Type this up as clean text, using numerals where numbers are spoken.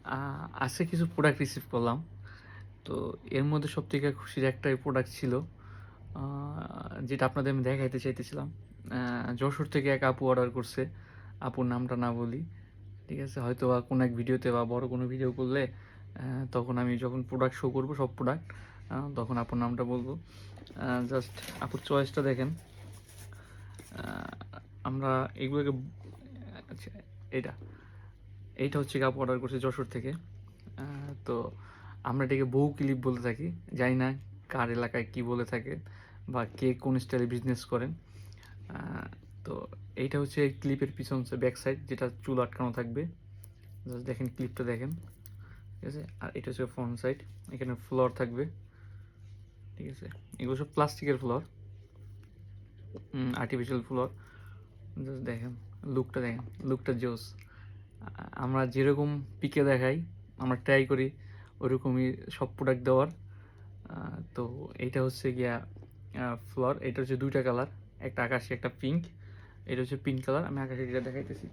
আজকে কিছু product receive করলাম। তো এর মধ্যে সবথেকে খুশির একটাই প্রোডাক্ট ছিল, আ যেটা আপনাদের আমি দেখাইতে চাইতেছিলাম। যশোর থেকে এক আপু অর্ডার করছে। আপুর নামটা না বলি। ঠিক আছে? হয়তোবা কোনো এক ভিডিওতে বা বড় কোনো ভিডিও করলে তখন আমি যখন প্রোডাক্ট শো করব সব প্রোডাক্ট, তখন আপুর নামটা বলব। জাস্ট আপুর চয়েসটা দেখেন। আ আমরা এগুলোকে আচ্ছা, এইটা, এইটা হচ্ছে গিয়ে আপু অর্ডার করছে যশোর থেকে। তো আমরা এটাকে বউ ক্লিপ বলে থাকি। জানি না কার এলাকায় কি বলে থাকে বা কে কোন স্টাইলে বিজনেস করেন। আ তো এইটা হচ্ছে ক্লিপের পিছন ব্যাক সাইড, যেটা চুল আটকানো থাকবে। জাস্ট দেখেন, ক্লিপটা দেখেন। ঠিক আছে? আর এটা হচ্ছে ফ্রন্ট সাইড। এখানে ফ্লোর থাকবে। ঠিক আছে? এগুলো সব প্লাস্টিকের ফ্লোর, আর্টিফিশিয়াল ফ্লোর। জাস্ট দেখেন, লুকটা দেখেন, লুকটা জোস। আমরা যেরকম পিকে দেখাই, আমরা ট্রাই করি ওরকমই সব প্রোডাক্ট দেওয়ার। তো এইটা হচ্ছে গিয়া ফ্লোর। এটা হচ্ছে ২ টা কালার, একটা আকাশি একটা পিঙ্ক। এটা হচ্ছে পিঙ্ক কালার। আমি আকাশিটা দেখাইতেছি।